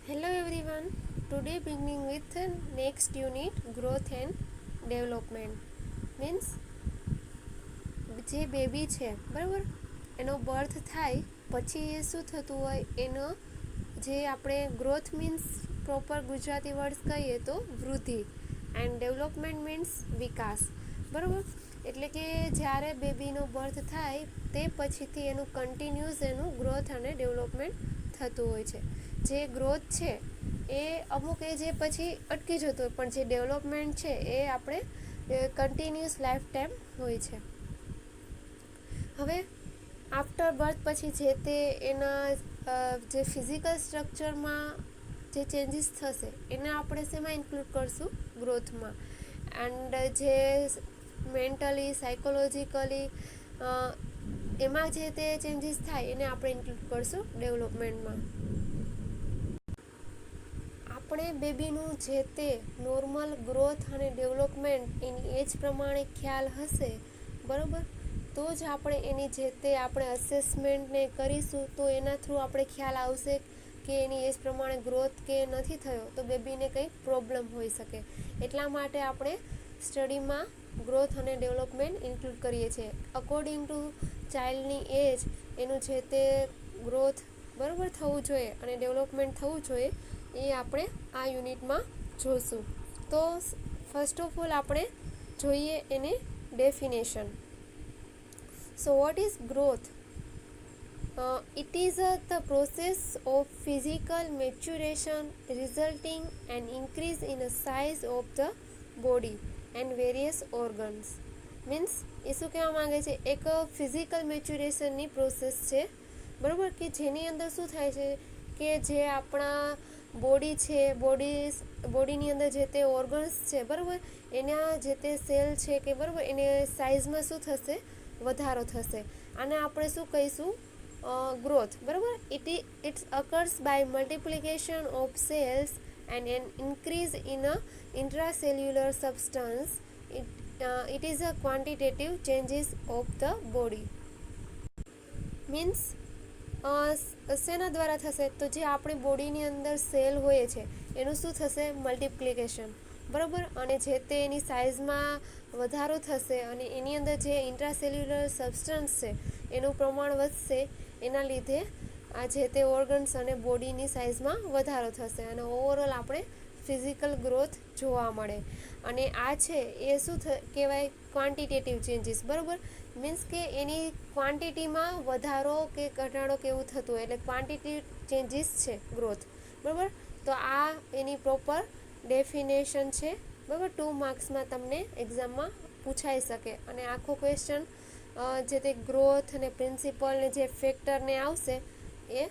Hello everyone. Today beginning with next unit growth and development. Means જે baby છે બરાબર એનો બર્થ થાય પછી એ શું થતું હોય એનો જે આપણે growth means proper Gujarati words કહીએ તો વૃદ્ધિ એન્ડ ડેવલપમેન્ટ મીન્સ વિકાસ બરાબર. એટલે કે જ્યારે બેબીનો બર્થ થાય તે પછીથી એનું કન્ટિન્યુઅસ એનું ગ્રોથ અને ડેવલપમેન્ટ થતું હોય છે. જે ગ્રોથ છે એ અમુક એજ પછી અટકી જતું હોય પણ જે ડેવલપમેન્ટ છે એ આપણે કન્ટિન્યુઅસ લાઈફ ટાઈમ હોય છે. હવે આફ્ટર બર્થ પછી જે તે એના જે ફિઝિકલ સ્ટ્રક્ચરમાં જે ચેન્જીસ થશે એને આપણે શેમાં ઇન્ક્લુડ કરશું? ગ્રોથમાં. એન્ડ જે મેન્ટલી સાયકોલોજીકલી એમાં જે તે ચેન્જીસ થાય એને આપણે ઇન્ક્લુડ કરશું ડેવલપમેન્ટમાં. આપણે બેબીનું જે તે નોર્મલ ગ્રોથ અને ડેવલપમેન્ટ એની એજ પ્રમાણે ખ્યાલ હશે બરાબર, તો જ આપણે એની જે તે આપણે અસેસમેન્ટને કરીશું તો એના થ્રુ આપણે ખ્યાલ આવશે કે એની એજ પ્રમાણે ગ્રોથ કે નથી થયો તો બેબીને કંઈક પ્રોબ્લેમ હોઈ શકે. એટલા માટે આપણે સ્ટડીમાં ગ્રોથ અને ડેવલપમેન્ટ ઇન્ક્લુડ કરીએ છીએ. અકોર્ડિંગ ટુ ચાઇલ્ડની એજ એનું જે તે ગ્રોથ બરાબર થવું જોઈએ અને ડેવલપમેન્ટ થવું જોઈએ એ આપણે આ યુનિટમાં જોઈશું. તો ફર્સ્ટ ઓફ ઓલ આપણે જોઈએ એની definition. So what is growth? It is the process of physical maturation resulting an increase in the size of the body and various organs. Means એ શું કહેવા માંગે છે? એક ફિઝિકલ મેચ્યુરેશનની પ્રોસેસ છે બરાબર, કે જેની અંદર શું થાય છે કે જે આપણા બોડી છે, બોડીની અંદર જે તે ઓર્ગન્સ છે બરાબર, એના જે તે સેલ છે કે બરાબર એને સાઇઝમાં શું થશે? વધારો થશે. આને આપણે શું કહીશું? ગ્રોથ બરાબર. It occurs by multiplication of cells and an increase in a intracellular substance. It is a quantitative changes of the body. Means શેના દ્વારા થશે? તો જે આપણી બોડીની અંદર સેલ હોય છે એનું શું થશે? મલ્ટિપ્લિકેશન બરાબર. અને જે તે એની સાઇઝમાં વધારો થશે અને એની અંદર જે ઇન્ટ્રાસેલ્યુલર સબસ્ટન્સ છે એનું પ્રમાણ વધશે. એના લીધે આ જે તે ઓર્ગન્સ અને બોડીની સાઇઝમાં વધારો થશે અને ઓવરઓલ આપણે ફિઝિકલ ગ્રોથ જોવા મળે. અને આ છે એ શું કહેવાય? ક્વોન્ટિટેટિવ ચેન્જીસ બરાબર. મીન્સ કે એની ક્વોન્ટિટીમાં વધારો કે ઘટાડો કેવું થતું હોય એટલે ક્વોન્ટિટી ચેન્જીસ છે ગ્રોથ બરાબર. તો આ એની પ્રોપર ડેફિનેશન છે બરાબર. 2 માર્ક્સમાં તમને એક્ઝામમાં પૂછાઈ શકે અને આખો ક્વેશ્ચન જે તે ગ્રોથ અને પ્રિન્સિપલ ને જે ફેક્ટરને આવશે એ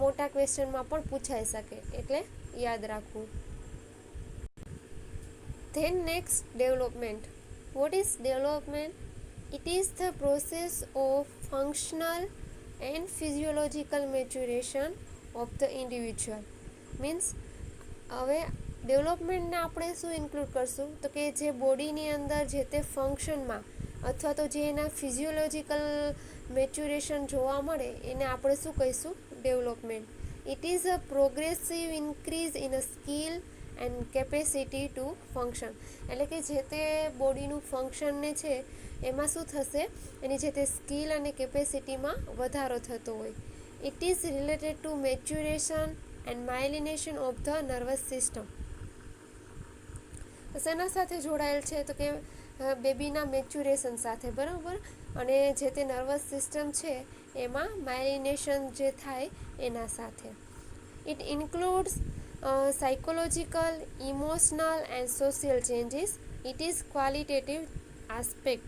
મોટા ક્વેશ્ચનમાં પણ પૂછાઈ શકે એટલે યાદ રાખવું. Then next, development. What is development? It is the process of functional and physiological maturation of the individual. Means હવે ડેવલપમેન્ટને આપણે શું ઇન્ક્લુડ કરશું? તો કે જે બોડીની અંદર જે તે ફંક્શનમાં અથવા તો જે એના ફિઝિયોલોજીકલ મેચ્યુરેશન જોવા મળે એને આપણે શું કહીશું? Development. It is a progressive increase in a skill and capacity two function. એટલે કે જે તે બોડીનું ફંક્શનને છે એમાં શું થશે? એની જે તે સ્કિલ અને કેપેસિટીમાં વધારો થતો હોય. It is related to maturation and myelination of the nervous system. શેના સાથે જોડાયેલ છે? તો કે બેબીના મેચ્યુરેશન સાથે બરાબર. અને જે તે નર્વસ સિસ્ટમ છે એમાં માઇલિનેશન જે થાય એના સાથે. It includes psychological, emotional and social changes. It is qualitative aspect.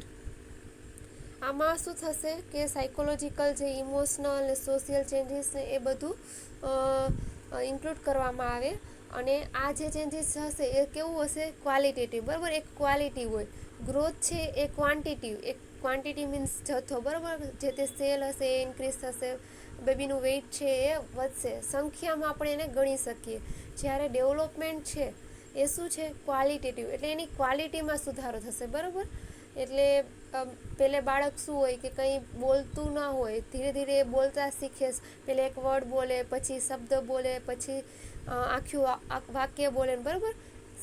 આમાં શું થશે કે સાયકોલોજીકલ જે ઇમોશનલ ને સોશિયલ ચેન્જીસ ને એ બધું ઇન્ક્લુડ કરવામાં આવે. અને આ જે ચેન્જીસ હશે એ કેવું હશે? ક્વોલિટેટિવ બરાબર. એક ક્વોલિટી હોય. ગ્રોથ છે એ ક્વોન્ટિટી મીન્સ જથ્થો બરાબર. જે તે સેલ હશે એ ઇન્ક્રીઝ થશે, બેબીનું વેઇટ છે એ વધશે, સંખ્યામાં આપણે એને ગણી શકીએ. જ્યારે ડેવલપમેન્ટ છે એ શું છે? ક્વોલિટેટિવ. એટલે એની ક્વોલિટીમાં સુધારો થશે બરાબર. એટલે પેલે બાળક શું હોય કે કંઈ બોલતું ના હોય, ધીરે ધીરે એ બોલતા શીખે. પેલે એક વર્ડ બોલે, પછી શબ્દ બોલે, પછી આખું વાક્ય બોલે, બરાબર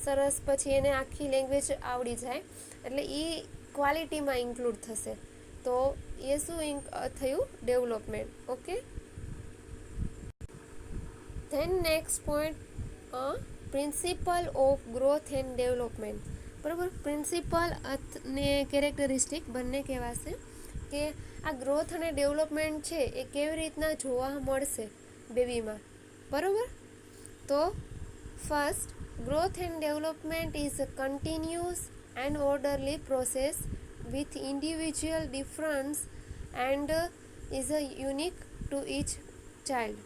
સરસ, પછી એને આખી લેંગ્વેજ આવડી જાય. એટલે એ ક્વોલિટીમાં ઇન્ક્લુડ થશે. તો એ શું થયું? Development. Okay. Than next point, principal of growth and development. બરાબર, પ્રિન્સિપલ અને કેરેક્ટરિસ્ટિક બંને કહેવાશે કે આ ગ્રોથ અને ડેવલપમેન્ટ છે એ કેવી રીતના જોવા મળશે બેબીમાં. બરાબર, તો first, growth and development is a continuous and orderly process with individual difference and is a unique to each child.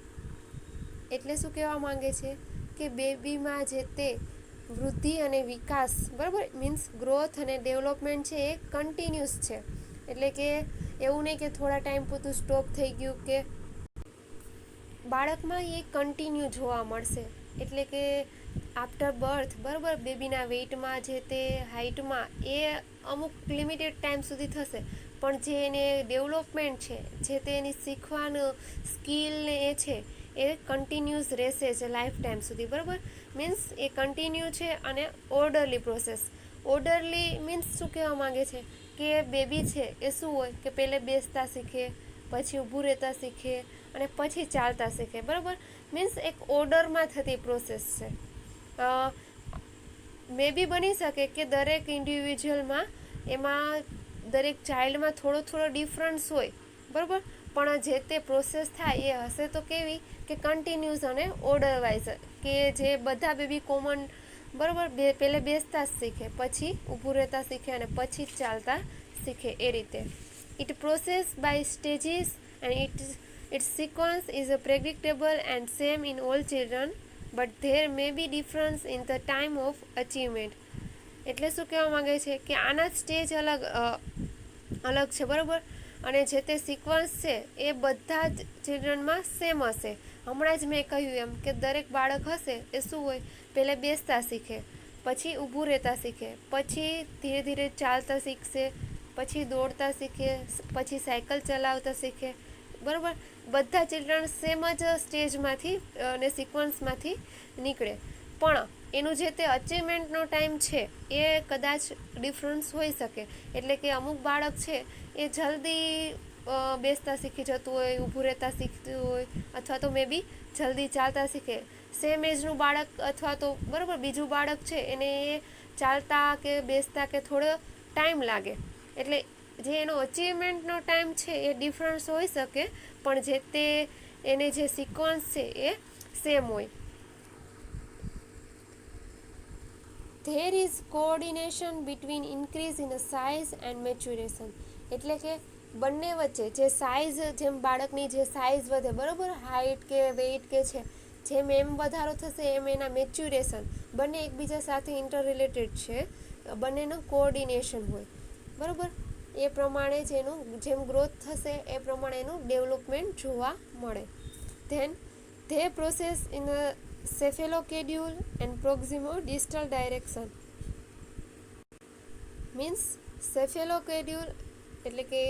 એટલે શું કહેવા માંગે છે કે બેબીમાં જે તે વૃદ્ધિ અને વિકાસ, બરાબર, મીન્સ ગ્રોથ અને ડેવલપમેન્ટ છે એ કન્ટિન્યુઅસ છે. એટલે કે એવું નહીં કે થોડા ટાઈમ પૂરતું સ્ટોપ થઈ ગયું, કે બાળકમાં એ કન્ટિન્યુ જોવા મળશે. એટલે કે આફ્ટર બર્થ, બરાબર, બેબીના વેઇટમાં જે તે હાઇટમાં એ અમુક લિમિટેડ ટાઈમ સુધી થશે, પણ જે એને ડેવલપમેન્ટ છે, જે તે એની શીખવાનું સ્કિલને એ છે એ કન્ટિન્યુઅસ રહેશે છે લાઈફ ટાઈમ સુધી. બરાબર, મીન્સ એ કન્ટિન્યુ છે અને ઓર્ડરલી પ્રોસેસ. ઓર્ડરલી મીન્સ શું કહેવા માંગે છે કે બેબી છે એ શું હોય કે પહેલે બેસતા શીખે, પછી ઊભું રહેતા શીખે અને પછી ચાલતા શીખે. બરાબર, મીન્સ એક ઓર્ડરમાં થતી પ્રોસેસ છે. મે બી બની શકે કે દરેક ઇન્ડિવિજ્યુઅલમાં એમાં દરેક ચાઇલ્ડમાં થોડો થોડો ડિફરન્સ હોય, બરાબર, પણ જે તે પ્રોસેસ થાય એ હશે તો કેવી કે કન્ટિન્યુઅસ અને ઓર્ડર વાઇઝ, કે જે બધા બેબી કોમન, બરાબર, પહેલે બેસતા જ શીખે, પછી ઊભું રહેતા શીખે અને પછી ચાલતા શીખે. એ રીતે it process by stages and its sequence is predictable and same in all children, but there may be difference in the time of achievement. એટલે શું કહેવા માંગે છે કે આના સ્ટેજ અલગ છે, બરાબર, અને જે તે સિક્વન્સ છે એ બધા જ ચિલ્ડ્રનમાં સેમ હશે. હમણાં જ મેં કહ્યું એમ કે દરેક બાળક હશે એ શું હોય, પહેલાં બેસતા શીખે, પછી ઊભું રહેતા શીખે, પછી ધીરે ધીરે ચાલતા શીખશે, પછી દોડતા શીખે, પછી સાયકલ ચલાવતા શીખે. બરાબર, બધા ચિલ્ડ્રન સેમ જ સ્ટેજમાંથી અને સિક્વન્સમાંથી નીકળે, પણ એનું જે તે અચીવમેન્ટનો ટાઈમ છે એ કદાચ ડિફરન્સ હોઈ શકે. એટલે કે અમુક બાળક છે એ જલ્દી બેસતા શીખી જતું હોય, ઊભું રહેતા શીખતું હોય, અથવા તો મે બી જલ્દી ચાલતા શીખે. સેમ એજનું બાળક અથવા તો, બરાબર, બીજું બાળક છે એને એ ચાલતા કે બેસતા કે થોડો ટાઈમ લાગે. એટલે જે એનો અચીવમેન્ટનો ટાઈમ છે એ ડિફરન્સ હોઈ શકે, પણ જે તે એને જે સિક્વન્સ છે એ સેમ હોય. There is coordination between increase in size and maturation. એટલે કે બંને વચ્ચે જે સાઇઝ, જેમ બાળકની જે સાઇઝ વધે, બરાબર, હાઇટ કે વેઇટ કે છે, જેમ એમ વધારો થશે એમ એના મેચ્યુરેશન, બંને એકબીજા સાથે ઇન્ટર રિલેટેડ છે, બંનેનું કોઓર્ડિનેશન હોય. બરાબર, એ પ્રમાણે જેનું જેમ ગ્રોથ થશે એ પ્રમાણે એનું ડેવલપમેન્ટ જોવા મળે. Then they process in cephalocaudal and proximo distal direction. Means cephalocaudal એટલે કે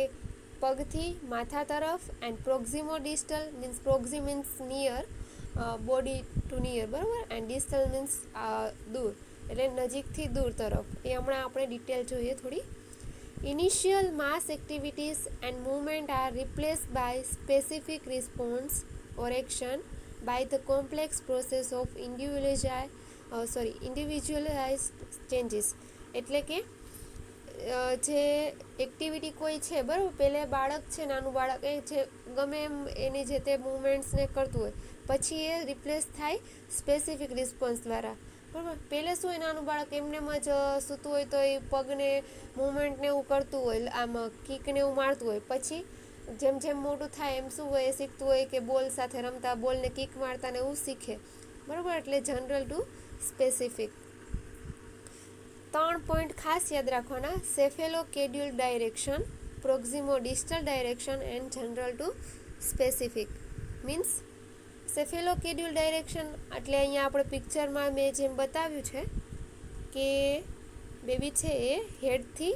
પગથી માથા તરફ, and proximo distal means proxy means near, body to near, બરાબર, એન્ડ ડિસ્ટલ મીન્સ દૂર, એટલે નજીકથી દૂર તરફ. એ હમણાં આપણે ડિટેલ જોઈએ થોડી. Initial mass activities and movement are replaced by specific response or action by the complex process of individualized changes. એટલે કે જે એક્ટિવિટી કોઈ છે, બરાબર, પહેલે બાળક છે, નાનું બાળક, એ જે ગમે એમ એની જે તે મૂવમેન્ટ્સને કરતું હોય, પછી એ રિપ્લેસ થાય સ્પેસિફિક રિસ્પોન્સ દ્વારા. બરાબર, પહેલે શું હોય, નાનું બાળક એમનેમ જ સૂતું હોય તો એ પગને મૂવમેન્ટને એવું કરતું હોય, આમ કિકને એવું મારતું હોય, પછી જેમ જેમ મોટું થાય એમ શું હોય, એ શીખતું હોય કે બોલ સાથે રમતા, બોલને કિક મારતા ને એવું શીખે. બરાબર, એટલે જનરલ ટુ સ્પેસિફિક. 3 પોઈન્ટ ખાસ યાદ રાખવાના: cephalocaudal direction, proximo distal direction and general to specific. Means cephalocaudal direction એટલે અહીંયા આપણે પિક્ચરમાં મેં જેમ બતાવ્યું છે કે બેબી છે એ હેડથી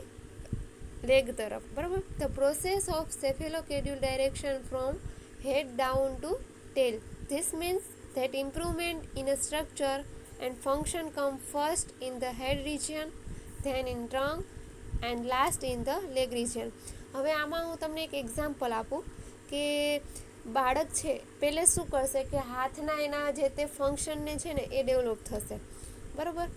લેગ તરફ, બરાબર. The process of cephalocaudal direction from head down to tail. This means that improvement in a structure and function come first in the head region, then in trunk and last in the leg region. હવે આમાં હું તમને એક example આપું કે બાળક છે પહેલે શું કરશે કે હાથના એના જે તે ફંક્શનને છે ને એ ડેવલપ થશે, બરાબર.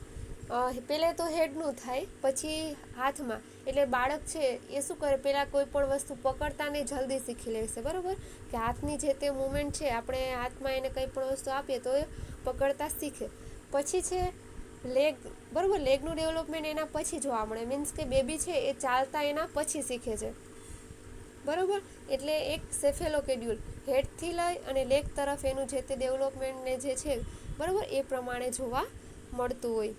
પહેલે તો હેડનું થાય, પછી હાથમાં. એટલે બાળક છે એ શું કરે, પહેલાં કોઈ પણ વસ્તુ પકડતાને જલ્દી શીખી લેશે, બરાબર. કે હાથની જે તે મુવમેન્ટ છે, આપણે હાથમાં એને કંઈ પણ વસ્તુ આપીએ તો એ પકડતા શીખે. પછી છે લેગ, બરાબર. લેગનું ડેવલપમેન્ટ એના પછી જોવા મળે. મીન્સ કે બેબી છે એ ચાલતા એના પછી શીખે છે, બરાબર. એટલે એક સેફેલોકેડ્યુલ હેડથી લઈ અને લેગ તરફ એનું જે તે ડેવલપમેન્ટને જે છે, બરાબર, એ પ્રમાણે જોવા મળતું હોય.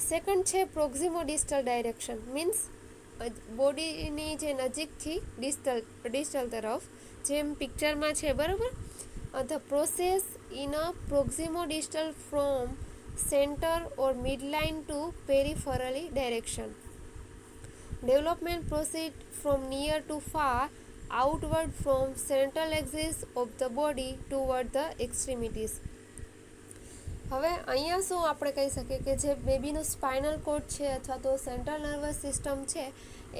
સેકન્ડ છે પ્રોક્ઝિમોડિસ્ટલ ડાયરેક્શન. મીન્સ બોડીની જે નજીકથી ડિસ્ટલ તરફ, જેમ પિક્ચરમાં છે, બરાબર. The process in a proximodistal from center or midline to peripherally direction. Development proceed from near to far outward from central axis of the body toward the extremities. હવે અહીંયા શું આપણે કહી શકીએ કે જે બેબીનું સ્પાઇનલ કોર્ડ છે અથવા તો સેન્ટ્રલ નર્વસ સિસ્ટમ છે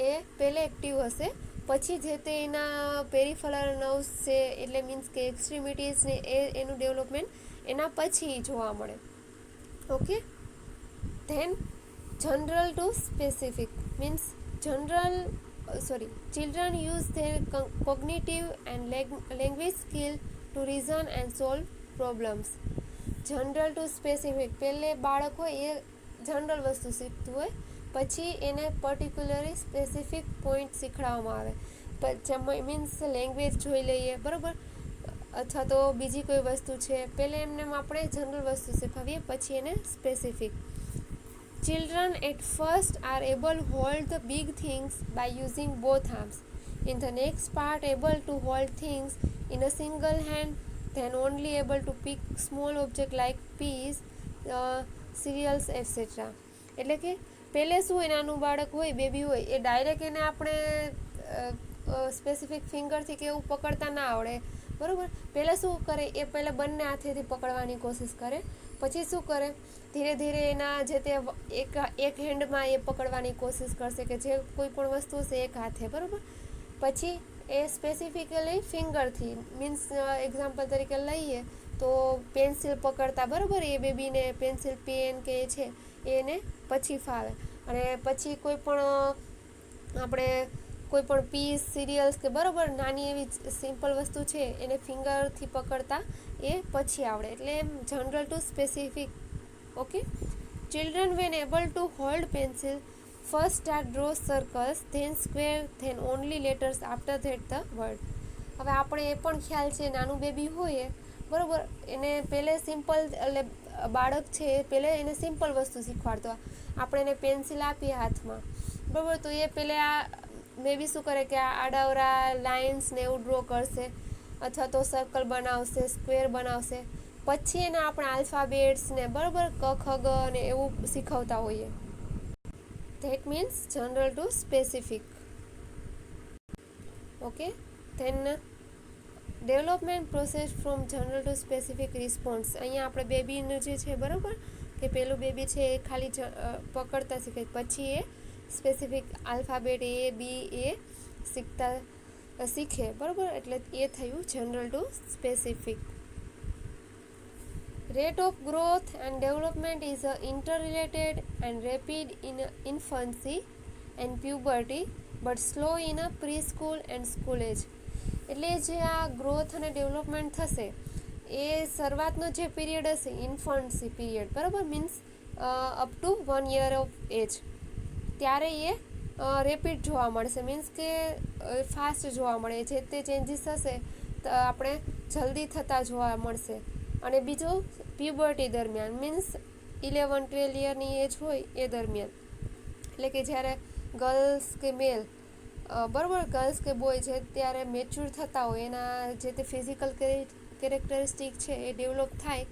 એ પહેલે એક્ટિવ હશે, પછી જે તે એના પેરિફેરલ નર્વ્સ છે, એટલે મીન્સ કે એક્સ્ટ્રીમિટીઝને એનું ડેવલપમેન્ટ એના પછી જોવા મળે. Okay. Then general to specific. Means children use their cognitive and language skill to reason and solve problems. General to specific. પહેલે બાળક હોય એ જનરલ વસ્તુ શીખતું હોય, પછી એને પર્ટિક્યુલરલી સ્પેસિફિક પોઈન્ટ શીખવાડવામાં આવે. મીન્સ લેંગ્વેજ જોઈ લઈએ, બરાબર, અથવા તો બીજી કોઈ વસ્તુ છે, પહેલે એમને આપણે જનરલ વસ્તુ શીખવીએ, પછી એને specific. Children at first are able to hold the big things by using both arms. In the next part, able to hold things in a single hand, then only able to pick small object like peas, cereals, etc. એટલે કે પહેલે શું હોય, નાનું બાળક હોય, baby હોય, એ direct એને આપણે સ્પેસિફિક ફિંગરથી કે એવું પકડતા ના આવડે, બરાબર. પહેલાં શું કરે, એ પહેલાં બંને હાથેથી પકડવાની કોશિશ કરે. પછી શું કરે, ધીરે ધીરે એના જે તે એક હેન્ડમાં એ પકડવાની કોશિશ કરશે કે જે કોઈ પણ વસ્તુ છે એક હાથે, બરાબર. પછી એ સ્પેસિફિકલી ફિંગરથી, મીન્સ એક્ઝામ્પલ તરીકે લઈએ તો પેન્સિલ પકડતા, બરાબર, એ બેબીને પેન્સિલ, પેન કે છે એને પછી ફાવે. અને પછી કોઈ પણ પીસ, સિરિયલ્સ કે, બરાબર, નાની એવી સિમ્પલ વસ્તુ છે એને ફિંગરથી પકડતા એ પછી આવડે. એટલે એમ general to specific. Okay. Children when able to hold pencil first start draw circles, then square, then only letters, after that the word. હવે આપણે એ પણ ખ્યાલ છે, નાનું બેબી હોય બરાબર, એને પહેલે સિમ્પલ, એટલે બાળક છે પહેલે એને સિમ્પલ વસ્તુ શીખવાડતો. આપણે એને પેન્સિલ આપીએ હાથમાં, બરાબર, તો એ પહેલે આ બેબી શું કરે કે આ આડાવરા લાઇન્સ ને એવું ડ્રો કરશે, અથવા તો સર્કલ બનાવશે, સ્ક્વેર બનાવશે. પછી એને આપણે આલ્ફાબેટ્સ ને, બરાબર, ક, ખ, ગ ને એવું શીખવતા હોઈએ. That means general to specific. Okay. Then development process from general to specific response. અહીંયા આપણે બેબીનું જે છે, બરાબર, કે પેલું બેબી છે એ ખાલી પકડતા શીખે, પછી એ સ્પેસિફિક આલ્ફાબેટ એ, બી, એ શીખે, બરાબર. એટલે એ થયું general to specific. Rate of growth and development is interrelated and rapid in infancy and puberty, but slow in a preschool and school age. એટલે જે આ ગ્રોથ અને ડેવલપમેન્ટ થશે એ શરૂઆતનો જે પીરિયડ હશે, ઇન્ફન્સી પીરિયડ, બરાબર, means up to 1 year of age, ત્યારે એ રેપિડ જોવા મળશે. મીન્સ કે ફાસ્ટ જોવા મળે, જે તે ચેન્જીસ હશે તો આપણે જલ્દી થતા જોવા મળશે. અને બીજું પ્યુબર્ટી દરમિયાન, મીન્સ 11-12 યરની એજ હોય એ દરમિયાન, એટલે કે જ્યારે ગર્લ્સ કે મેલ, બરાબર, ગર્લ્સ કે બોય છે ત્યારે મેચ્યોર થતા હોય, એના જે તે ફિઝિકલ કેરેક્ટરિસ્ટિક છે એ ડેવલપ થાય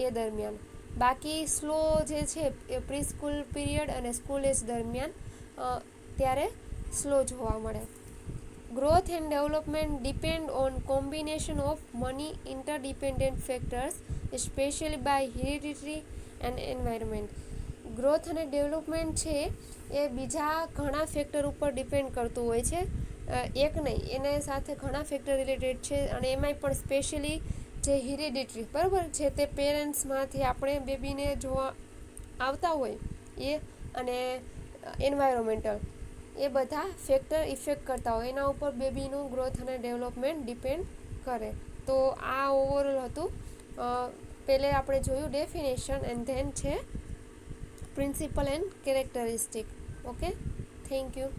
એ દરમિયાન. બાકી સ્લો જે છે એ પ્રી સ્કૂલ પીરિયડ અને સ્કૂલ એજ દરમિયાન ત્યારે સ્લો જોવા મળે. Growth and development depend on combination of many interdependent factors specially by hereditary and environment. Growth અને ડેવલપમેન્ટ છે એ બીજા ઘણા ફેક્ટર ઉપર ડિપેન્ડ કરતું હોય છે, એક નહીં, એના સાથે ઘણા ફેક્ટર રિલેટેડ છે. અને એમાંય પણ સ્પેશિયલી જે હેરિડિટરી, બરાબર, જે તે પેરેન્ટ્સમાંથી આપણે બેબીને જોવા આવતા હોય એ, અને એન્વાયરોમેન્ટલ, એ બધા ફેક્ટર ઇફેક્ટ કરતા હોય, એના ઉપર બેબીનું ગ્રોથ અને ડેવલપમેન્ટ ડિપેન્ડ કરે. તો આ ઓવરઓલ હતું. પહેલે આપણે જોયું ડેફિનેશન એન્ડ ધેન છે principal and characteristic. Okay, thank you.